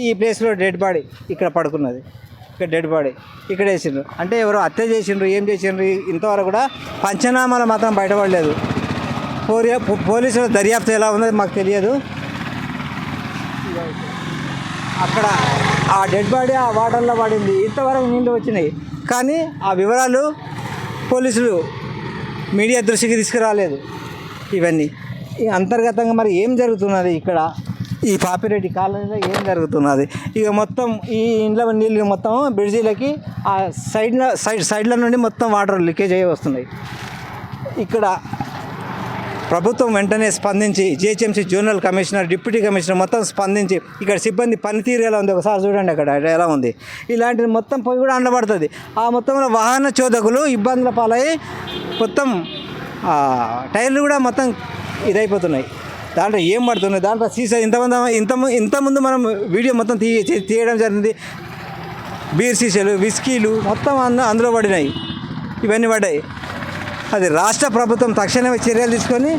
ఈ ప్లేస్లో డెడ్ బాడీ ఇక్కడ పడుకున్నది. ఇక్కడ డెడ్ బాడీ ఇక్కడ వేసిండ్రు. అంటే ఎవరో హత్య చేసిండ్రు, ఏం చేసిండ్రు ఇంతవరకు కూడా పంచనామాలు మాత్రం బయటపడలేదు. పోలీసుల దర్యాప్తు ఎలా ఉందో మాకు తెలియదు. అక్కడ ఆ డెడ్ బాడీ ఆ వాటర్లో పడింది. ఇంతవరకు నీళ్ళు వచ్చినాయి కానీ ఆ వివరాలు పోలీసులు మీడియా దృష్టికి తీసుకురాలేదు. ఇవన్నీ అంతర్గతంగా మరి ఏం జరుగుతున్నది ఇక్కడ ఈ పాపిరెడ్డి కాలనీలో ఏం జరుగుతున్నది? ఇక మొత్తం ఈ ఇంట్లో నీళ్ళు మొత్తం బ్రిడ్జీలకి ఆ సైడ్ల నుండి మొత్తం వాటర్ లీకేజ్ అయ్యి వస్తున్నాయి. ఇక్కడ ప్రభుత్వం వెంటనే స్పందించి GHMC zonal commissioner, deputy commissioner మొత్తం స్పందించి ఇక్కడ సిబ్బంది పనితీరు ఎలా ఉంది ఒకసారి చూడండి. అక్కడ ఎలా ఉంది ఇలాంటిది మొత్తం పోయి కూడా అండబడుతుంది. ఆ మొత్తంలో వాహన చోదకులు ఇబ్బందుల పాలయ్యి మొత్తం టైర్లు కూడా మొత్తం ఇదైపోతున్నాయి. దాంట్లో ఏం పడుతున్నాయి, దాంట్లో సీసా ఇంతకుముందు మనం వీడియో మొత్తం తీయడం జరిగింది. బీర్ సీసాలు, విస్కీలు మొత్తం అందులో పడినాయి. ఇవన్నీ పడ్డాయి. అది రాష్ట్ర ప్రభుత్వం తక్షణమే చర్యలు తీసుకొని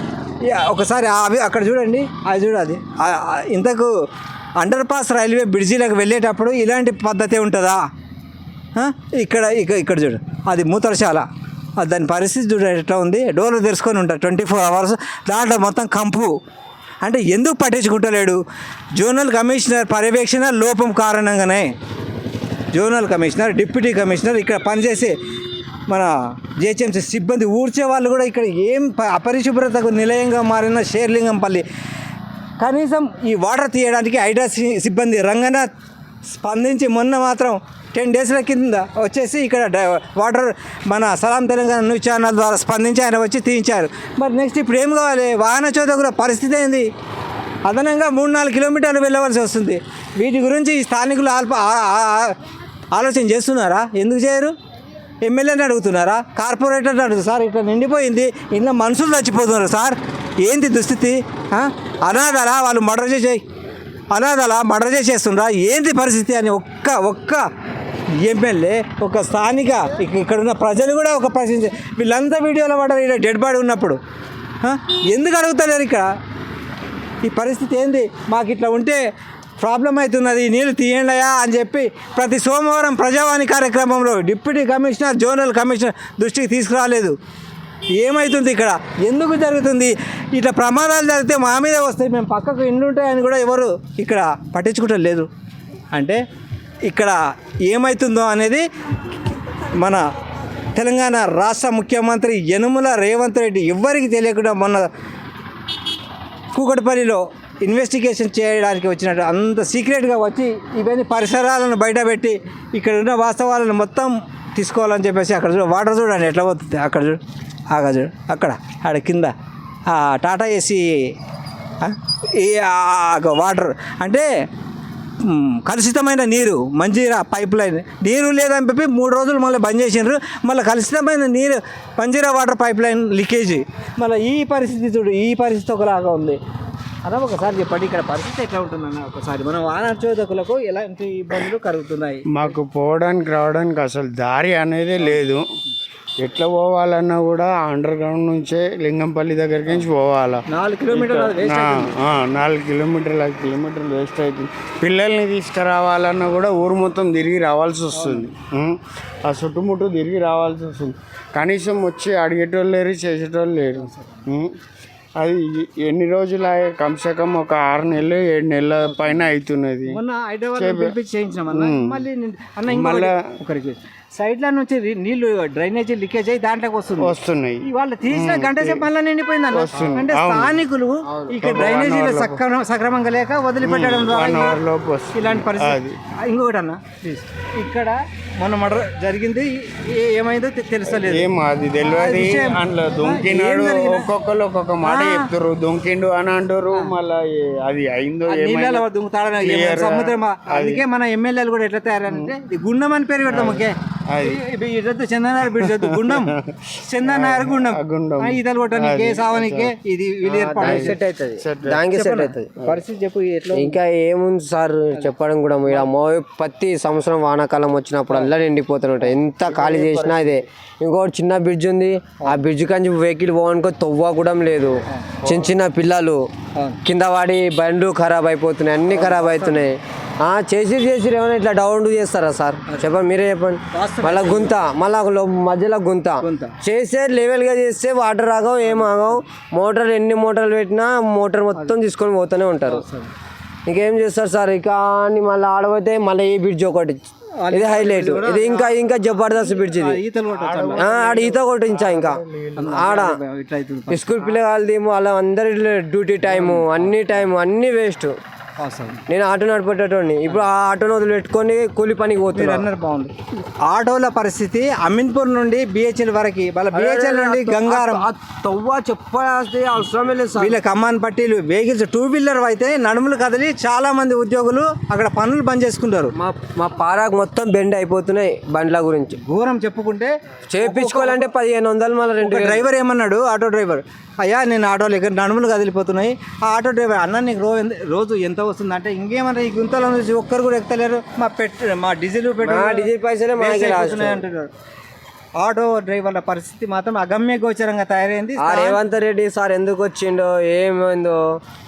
ఒకసారి అక్కడ చూడండి, అది చూడాలి. ఇంతకు అండర్ పాస్ రైల్వే బ్రిడ్జిలకు వెళ్ళేటప్పుడు ఇలాంటి పద్ధతి ఉంటుందా? ఇక్కడ చూడు, అది మూత్రశాల. దాని పరిస్థితి చూడ ఎట్లా ఉంది. డోర్లు తెరుచుకొని ఉంటారు 24 hours. దాంట్లో మొత్తం కంపు. అంటే ఎందుకు పట్టించుకుంటలేడు? జోనల్ కమిషనర్ పర్యవేక్షణ లోపం కారణంగానే జోనల్ కమిషనర్, డిప్యూటీ కమిషనర్, ఇక్కడ పనిచేసే మన జిహెచ్ఎంసీ సిబ్బంది, ఊడ్చే వాళ్ళు కూడా ఇక్కడ ఏం అపరిశుభ్రతకు నిలయంగా మారిన షేర్లింగంపల్లి కనీసం ఈ వాటర్ తీయడానికి హైడ్రా సిబ్బంది రంగనాథ్ స్పందించి మొన్న మాత్రం 10 days కింద వచ్చేసి ఇక్కడ వాటర్ మన సలాం తెలంగాణ న్యూస్ ఛానల్ ద్వారా స్పందించి ఆయన వచ్చి తీయించారు. మరి నెక్స్ట్ ఇప్పుడు ఏం కావాలి? వాహన చోదకుల పరిస్థితి ఏంది? అదనంగా 3-4 కిలోమీటర్లు వెళ్ళవలసి వస్తుంది. వీటి గురించి ఈ స్థానికులు ఆలోచన చేస్తున్నారా? ఎందుకు చేయరు? ఎమ్మెల్యేని అడుగుతున్నారా? కార్పొరేటర్ని అడుగుతారు. సార్ ఇట్లా నిండిపోయింది, ఇంట్లో మనుషులు చచ్చిపోతున్నారు సార్, ఏంటి దుస్థితి? అనాథాలా వాళ్ళు మర్డర్ చేసేస్తుండ్రా? ఏంటి పరిస్థితి అని ఒక్క ఎమ్మెల్యే, ఒక స్థానిక ఇక్కడున్న ప్రజలు కూడా ఒక ప్రశ్నించే వీళ్ళంతా వీడియోలో పడ్డారు. ఇక్కడ డెడ్ బాడీ ఉన్నప్పుడు ఎందుకు అడుగుతలేరు? ఇక్కడ ఈ పరిస్థితి ఏంది? మాకు ఇట్లా ఉంటే ప్రాబ్లం అవుతున్నది, నీళ్ళు తీయండియా అని చెప్పి ప్రతి సోమవారం ప్రజావాణి కార్యక్రమంలో డిప్యూటీ కమిషనర్, జోనల్ కమిషనర్ దృష్టికి తీసుకురాలేదు. ఏమవుతుంది ఇక్కడ? ఎందుకు జరుగుతుంది? ఇట్లా ప్రమాదాలు జరిగితే మా మీద వస్తాయి, మేము పక్కకు ఇండ్లు ఉంటాయని కూడా ఎవరు ఇక్కడ పట్టించుకుంటారు లేదు. అంటే ఇక్కడ ఏమవుతుందో అనేది మన తెలంగాణ రాష్ట్ర ముఖ్యమంత్రి యనుమల రేవంత్ రెడ్డి ఎవ్వరికి తెలియకుండా మొన్న కూకట్పల్లిలో ఇన్వెస్టిగేషన్ చేయడానికి వచ్చినట్టు అంత సీక్రెట్గా వచ్చి ఇవన్నీ పరిసరాలను బయటపెట్టి ఇక్కడ ఉన్న వాస్తవాలను మొత్తం తీసుకోవాలని చెప్పేసి అక్కడ వాటర్ చూడండి ఎట్లా పోతుంది. అక్కడ చూడు, చూడు అక్కడ కింద టాటా ఏసీ వాటర్ అంటే కలుషితమైన నీరు, మంజీరా పైప్ లైన్ నీరు లేదని చెప్పి 3 రోజులు మళ్ళీ బంద్ చేసినారు. మళ్ళీ కలుషితమైన నీరు, Manjira water pipeline leakage. మళ్ళీ ఈ పరిస్థితి చూడు, ఈ పరిస్థితి ఒకలాగా ఉంది. అలా ఒకసారి చెప్పండి, ఇక్కడ పరిస్థితి ఎట్లా ఉంటుందన్న ఒకసారి. మన వాహనచోదకులకు ఎలాంటి ఇబ్బందులు కలుగుతున్నాయి? మాకు పోవడానికి రావడానికి అసలు దారి అనేది లేదు. ఎట్లా పోవాలన్నా కూడా అండర్ గ్రౌండ్ నుంచే లింగంపల్లి దగ్గరికి నుంచి పోవాలా. 4 కిలోమీటర్లు వేస్ట్ అవుతుంది. 4 కిలోమీటర్లు వేస్ట్ అవుతుంది. పిల్లల్ని తీసుకురావాలన్నా కూడా ఊరు మొత్తం తిరిగి రావాల్సి వస్తుంది. ఆ చుట్టుముట్టు తిరిగి రావాల్సి వస్తుంది. కనీసం వచ్చి అడిగేటోళ్ళు లేరు, చేసేటోళ్ళు లేరు. అది ఎన్ని రోజులు కమ్సే కమ్ ఒక 6 నెలలు 7 నెలల పైన అవుతున్నది. మొన్న హైదరాబాద్ పిలిపించి చేయించినాం అన్న. మళ్ళీ మళ్ళీ ఒకరికి సైడ్ల నుంచి నీళ్లు డ్రైనేజీ లీకేజ్ అయ్యి దాంట్లోకి వస్తున్నాయి. వాళ్ళు తీసిన గంట సేపు మళ్ళీ నిండిపోయింది అన్న. అంటే స్థానికులు ఇక్కడ డ్రైనేజీలో సక్రమంగా లేక వదిలిపెట్టడం ద్వారా ఇలాంటి పరిస్థితి. ఇంకొకటి అన్న, ఇక్కడ మొన్న మర్డర్ జరిగింది, ఏమైందో తెలుస్తలేదు. ఏం అది తెలియదు. అందులో దొంకినాడు, ఒక్కొక్కరు ఒక్కొక్క మాట చెప్తారు. దొంకిండు అని అంటారు, మళ్ళీ అది అయిందో సముద్రం. అందుకే మన ఎమ్మెల్యేలు కూడా ఎట్లా తయారంటే గుండం అని పేరు పెడతాం. ఓకే, చందనార్ బ్రిడ్జ్ గుండం, చందనార్ గుండం ఈతలు కొట్టడానికి సావనికే ఇది సెట్ అవుతుంది, దానికి సెట్ అవుతుంది. పరిస్థితి చెప్పు ఎట్లా. ఇంకా ఏముంది సార్ చెప్పడం కూడా, ప్రతి సంవత్సరం వానాకాలం వచ్చినప్పుడు అలా నిండిపోతుంటాయి. ఎంత ఖాళీ చేసినా ఇదే. ఇంకోటి చిన్న బ్రిడ్జ్ ఉంది, ఆ బ్రిడ్జ్ కంచి వెహికల్ పోవనుకో తవ్వ కూడా లేదు. చిన్న చిన్న పిల్లలు కింద వాడి బండ్లు ఖరాబ్ అయిపోతున్నాయి, అన్ని ఖరాబ్ అవుతున్నాయి. చేసి ఏమైనా ఇట్లా డౌన్ చేస్తారా సార్? చెప్పండి, మీరే చెప్పండి. మళ్ళీ గుంత, మళ్ళీ మధ్యలో గుంత చేస్తే లెవెల్గా చేస్తే వాటర్ ఆగవు, ఏం ఆగవు. మోటార్లు ఎన్ని మోటార్లు పెట్టినా మోటార్ మొత్తం తీసుకొని పోతూనే ఉంటారు. ఇంకేం చేస్తారు సార్? ఇక మళ్ళీ ఆడపోతే మళ్ళీ ఈ బ్రిడ్జ్ ఒకటి, ఇది హైలైట్. ఇది ఇంకా జబర్దస్త్ బ్రిడ్జ్. ఇది ఆడ ఈత కొట్టించా. ఇంకా ఆడ స్కూల్ పిల్లగాళ్ళది వాళ్ళ అందరి డ్యూటీ టైము, అన్ని వేస్ట్. నేను ఆటో నడిపేటోని, ఇప్పుడు ఆ ఆటోను వదిలిపెట్టుకొని కూలి పనికి పోతున్నారు. బాగుంది. ఆటోల పరిస్థితి అమీన్పూర్ నుండి బిహెచ్ఎల్ వరకు, వాళ్ళ బిహెచ్ఎల్ నుండి గంగారం తవ్వ చెప్పాల్సిన అవసరమే లేదు సార్. వీళ్ళ కమాన్ పట్టీలు వెహికల్స్ 2 వీలర్ అయితే నడుములు కదిలి చాలా మంది ఉద్యోగులు అక్కడ పనులు బంద్ చేసుకుంటారు. మా పారాకు మొత్తం బెండ్ అయిపోతున్నాయి. బండ్ల గురించి ఘోరం చెప్పుకుంటే, చేయించుకోవాలంటే 1500. మళ్ళీ 2 డ్రైవర్ ఏమన్నాడు, ఆటో డ్రైవర్, అయ్యా నేను ఆటోలో ఇక్కడ నడుములు కదిలిపోతున్నాయి. ఆ ఆటో డ్రైవర్ అన్న నీకు రోజు ఎంత వస్తుంది అంటే, ఇంకేమన్నా ఈ గుంతలో నుంచి ఒక్కరు కూడా ఎక్కలేరు, మా డీజిల్ పైసలే అంటున్నారు. ఆటో డ్రైవర్ల పరిస్థితి మాత్రం అగమ్య గోచరంగా తయారైంది. రేవంత్ రెడ్డి సార్ ఎందుకు వచ్చిండో ఏమైందో,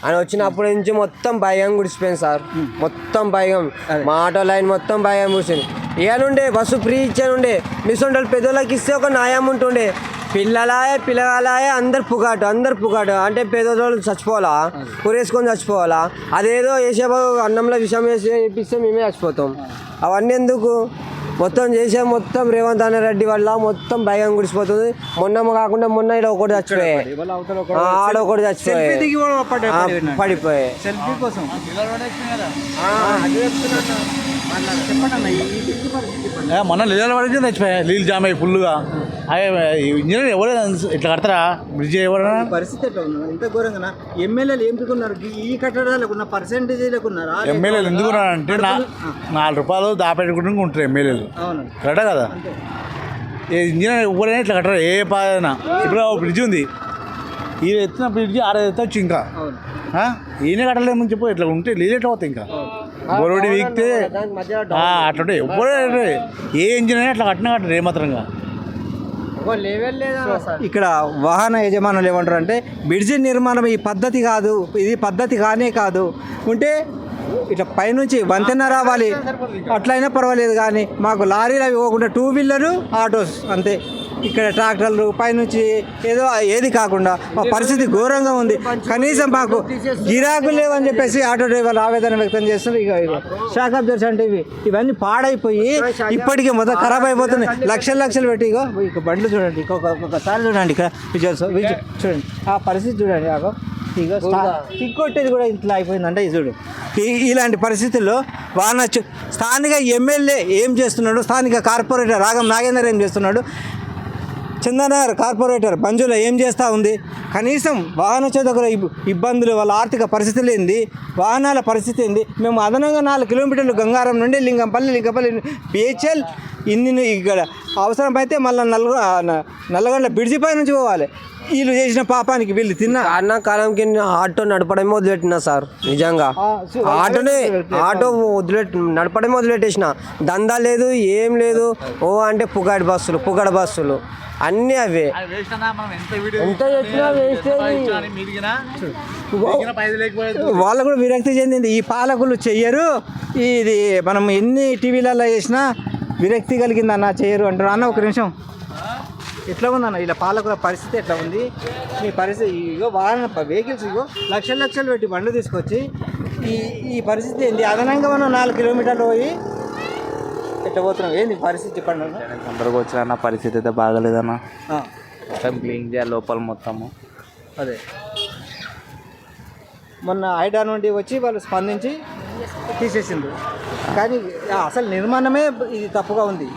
ఆయన వచ్చినప్పటి నుంచి మొత్తం భయం గుడిచిపోయింది సార్. మొత్తం భయం, మా ఆటో లైన్ మొత్తం భయం కూర్చుంది. ఇవ్వనుండే బస్సు ఫ్రీ ఇచ్చానుండే, మిస్ ఉండాలి. పెద్దోళ్ళకి ఇస్తే ఒక న్యాయం ఉంటుండే. పిల్లగాలాయే అందరు పుగాటు అంటే పేదోళ్ళు చచ్చిపోవాలా, కూరేసుకొని చచ్చిపోవాలా. అదేదో వేసే అన్నంలో విషయం వేపిస్తే మేమే చచ్చిపోతాం. అవన్నీ ఎందుకు? మొత్తం రేవంత్ రెడ్డి వల్ల మొత్తం భయం గుడిసిపోతుంది. మొన్న ఇలా ఒకటి చచ్చిపోయాయి, ఆడ ఒకటి చచ్చిపోయాయి, పడిపోయాయి. మొన్న నీళ్ళు పడితే చచ్చిపోయాయి, నీళ్ళు జామ్ అయ్యి ఫుల్గా. ఇంజనీర్ ఎవరు ఇట్లా కడతారా బ్రిడ్జ్? ఎవరైనా పరిస్థితి ఎట్లా ఉన్నారు? ఇంత ఘోరంగా ఎమ్మెల్యేలు ఎందుకున్నారు? ఈ కట్టడాలకు ఉన్న పర్సెంటేజీలకు ఉన్నారా? ఎమ్మెల్యేలు ఎందుకున్నారంటే 4 రూపాయలు దాపెట్టుకుంటూ ఉంటారు ఎమ్మెల్యేలు. కరెక్టా కదా? ఇంజనీర్ ఎవరైనా ఇట్లా కట్టరా ఏ పాదైనా. ఇప్పుడు బ్రిడ్జ్ ఉంది, ఈ ఎత్తున బ్రిడ్జ్ 6 ఎత్తచ్చు. ఇంకా ఈయన కట్టలేమని చెప్పు. ఇట్లా ఉంటే నీళ్ళు ఎట్లా అవుతాయి? ఇంకా బొరవడి వీక్తే అట్లా ఎవ్వరు ఏ ఇంజనీర్ అట్లా కట్టరు ఏమాత్రంగా. ఇక్కడ వాహన యజమానులు ఏమంటారు అంటే, బ్రిడ్జి నిర్మాణం ఈ పద్ధతి కాదు, ఇది పద్ధతి కానే కాదు. ఉంటే ఇట్లా పైనుంచి వంతెన రావాలి, అట్లయినా పర్వాలేదు, కానీ మాకు లారీలు అవి పోకుండా 2 వీలరు ఆటోస్ అంతే. ఇక్కడ ట్రాక్టర్లు పైనుంచి ఏది కాకుండా మా పరిస్థితి ఘోరంగా ఉంది. కనీసం మాకు గిరాకులు లేవని చెప్పేసి ఆటో డ్రైవర్లు ఆవేదన వ్యక్తం చేస్తున్నారు. ఇక షాక్ అబ్జర్వ్స్ అంటే ఇవన్నీ పాడైపోయి ఇప్పటికే మొత్తం ఖరాబ్ అయిపోతున్నాయి. లక్షలు పెట్టి ఇక బండ్లు చూడండి, ఒక్కొక్కసారి చూడండి ఇక్కడ చూడండి ఆ పరిస్థితి చూడండి. ఇక కిక్కొట్టేది కూడా ఇట్లా అయిపోయిందంటే ఇది చూడు. ఇలాంటి పరిస్థితుల్లో స్థానిక ఎమ్మెల్యే ఏం చేస్తున్నాడు, స్థానిక కార్పొరేటర్ రాగం నాగేందర్ ఏం చేస్తున్నాడు, చందనగర్ కార్పొరేటర్ మంజుల ఏం చేస్తూ ఉంది? కనీసం వాహన చోదకుల ఇబ్బందులు, వాళ్ళ ఆర్థిక పరిస్థితులు ఏంది, వాహనాల పరిస్థితి ఏంది? మేము అదనంగా 4 కిలోమీటర్లు గంగారం నుండి లింగంపల్లి బిహెచ్ఎల్ ఇక్కడ అవసరమైతే మళ్ళీ నల్లగొండ బ్రిడ్జి పై నుంచి పోవాలి. వీళ్ళు చేసిన పాపానికి వీళ్ళు తిన్న కరోనా కాలంకి ఆటో నడపడమే వదిలేటినా సార్ నిజంగా. ఆటో నడపడమే వదిలేటేసిన. దందా లేదు, ఏం లేదు. ఓ అంటే పుగాడి బస్సులు అన్నీ అవే. ఎంత చేసినా వేస్ట్. వాళ్ళు కూడా విరక్తి చెందింది. ఈ పాలకులు చెయ్యరు, ఇది మనం ఎన్ని టీవీలలో వేసినా విరక్తి కలిగిందన్న, చెయ్యరు అంటారు. అన్న ఒక నిమిషం, ఎట్లా ఉందన్న ఇలా పాలకుల పరిస్థితి ఎట్లా ఉంది? మీ పరిస్థితి ఇగో వాహన వెహికల్స్ ఇగో లక్షలు పెట్టి బండ్లు తీసుకొచ్చి ఈ పరిస్థితి ఏంది? అదనంగా మనం 4 కిలోమీటర్లు పోయి ఎట్లా పోతున్నాం, ఏంది పరిస్థితి చెప్పండి అన్న. తొందరగా వచ్చిన పరిస్థితి అయితే బాగాలేదన్న. ఆ, మొత్తం క్లీన్ చేయాలి లోపల మొత్తము. అదే మొన్న ఐడా నుండి వచ్చి వాళ్ళు స్పందించి తీసేసిండ్రు. కానీ అసలు నిర్మాణమే ఇది తప్పుగా ఉంది.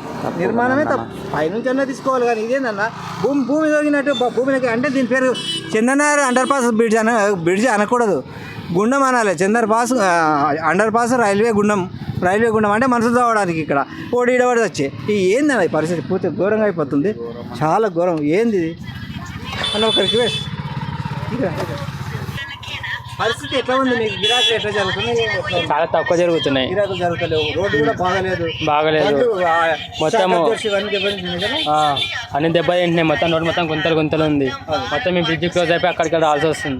నిర్మాణమే తప్పు. పైనుంచి అన్నా తీసుకోవాలి, కానీ ఇదేందన్న భూమి తొగినట్టు భూమికి. అంటే దీని పేరు చందనగర్ అండర్ పాస్ బ్రిడ్జ్ అనకూడదు, గుండం అనాలి. అండర్ పాస్ రైల్వే గుండం అంటే మనసు రావడానికి ఇక్కడ ఓడిడబడి వచ్చే. ఈ ఏందన్న ఈ పరిస్థితి? పూర్తి ఘోరంగా అయిపోతుంది, చాలా ఘోరం. ఏంది ఇది అన్న? ఒక రిక్వెస్ట్, పరిస్థితి ఎట్లా ఉంది? మీకు గిరాకులు ఎట్లా జరుగుతున్నాయి? చాలా తక్కువ జరుగుతున్నాయి. గిరాకులు జరుగుతలేవు, రోడ్డు కూడా బాగలేదు. మొత్తం అన్ని దెబ్బ తింటున్నాయి. మొత్తం రోడ్డు మొత్తం గుంతలు ఉంది. మొత్తం మీ బ్రిడ్జ్ క్లోజ్ అయిపోయి అక్కడికి రావాల్సి వస్తుంది.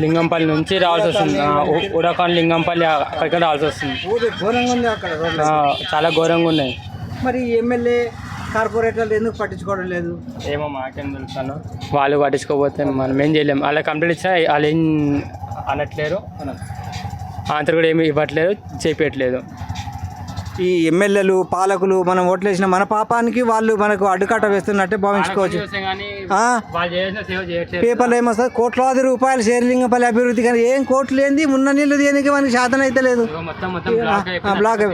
లింగంపల్లి నుంచి రావాల్సి వస్తుంది. ఉడకాన్ లింగంపల్లి అక్కడికి రావాల్సి వస్తుంది. ఘోరంగా ఉంది అక్కడ రోడ్లు. చాలా ఘోరంగా ఉన్నాయి. మరి ఎమ్మెల్యే కార్పొరేటర్లు ఎందుకు పట్టించుకోవడం లేదు? ఏమో మాకేం తెలుస్తాను. వాళ్ళు పట్టించుకోకపోతే మనం ఏం చేయలేము. అలా కంప్లీట్ ఇచ్చినా వాళ్ళు ఏం అనట్లేరు, ఆన్సర్ కూడా ఏమి ఇవ్వట్లేదు, చేపించట్లేదు. ఈ ఎమ్మెల్యేలు పాలకులు మనం ఓట్లేసిన మన పాపానికి వాళ్ళు మనకు అడ్డుకట్ట వేస్తున్నట్టే భావించుకోవచ్చు. పేపర్లో ఏమొస్తుంది? కోట్లాది రూపాయలు షేర్లింగపల్లి అభివృద్ధి, కానీ ఏం కోట్లు ఏంది? ఉన్న నీళ్ళు దేనికి మనకి శాతం అయితే లేదు. బ్లాక్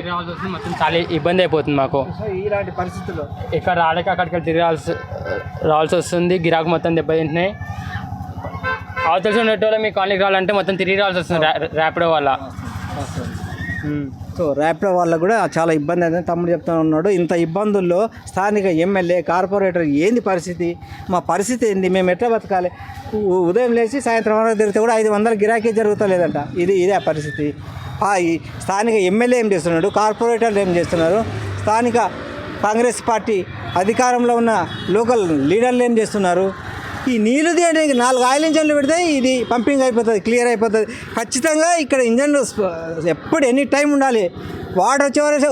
మొత్తం చాలా ఇబ్బంది అయిపోతుంది మాకు. ఇలాంటి పరిస్థితుల్లో ఇక్కడ రాలేక అక్కడికి రావాల్సి వస్తుంది. గిరాకు మొత్తం దెబ్బతింటున్నాయి. అవతల ఉండేటోళ్ళు మీ కాలనీకి రావాలంటే మొత్తం తిరిగి రావాల్సి వస్తుంది ర్యాపిడో వల్ల. సో ర్యాపిడో వాళ్ళకు కూడా చాలా ఇబ్బంది అయితే తమ్ముడు చెప్తూ ఉన్నాడు. ఇంత ఇబ్బందుల్లో స్థానిక ఎమ్మెల్యే కార్పొరేటర్ ఏంది పరిస్థితి? మా పరిస్థితి ఏంది? మేము ఎట్లా బతకాలి? ఉదయం లేచి సాయంత్రం వరకు తిరిగితే కూడా 500 గిరాకీ జరుగుతలేదంట. ఇదే ఆ పరిస్థితి. ఈ స్థానిక ఎమ్మెల్యే ఏం చేస్తున్నాడు? కార్పొరేటర్లు ఏం చేస్తున్నారు? స్థానిక కాంగ్రెస్ పార్టీ అధికారంలో ఉన్న లోకల్ లీడర్లు ఏం చేస్తున్నారు? ఈ నీళ్ళు తీయడానికి 4 ఆయిల్ ఇంజన్లు పెడితే ఇది పంపింగ్ అయిపోతుంది, క్లియర్ అయిపోతుంది. ఖచ్చితంగా ఇక్కడ ఇంజన్లు ఎప్పుడు ఎనీ టైం ఉండాలి. వాటర్ వచ్చే వరకు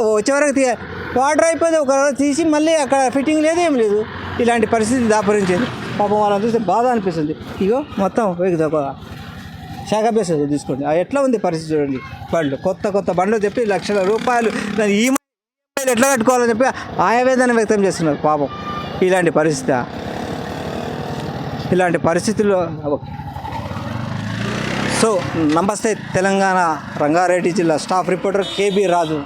వాటర్ అయిపోతే ఒక తీసి మళ్ళీ అక్కడ ఫిట్టింగ్ లేదు, ఏం లేదు. ఇలాంటి పరిస్థితి దాపరించేది. పాపం వాళ్ళని చూస్తే బాధ అనిపిస్తుంది. ఇగో మొత్తం ఒక శాఖ బేస్ తీసుకోండి, ఎట్లా ఉంది పరిస్థితి చూడండి. బండ్లు కొత్త బండ్లు చెప్పి లక్షల రూపాయలు దాన్ని ఈఎంఐలు ఎట్లా కట్టుకోవాలని చెప్పి ఆవేదన వ్యక్తం చేస్తున్నారు పాపం. ఇలాంటి పరిస్థితుల్లో సో నమస్తే తెలంగాణ, రంగారెడ్డి జిల్లా స్టాఫ్ రిపోర్టర్ కేబీ రాజు.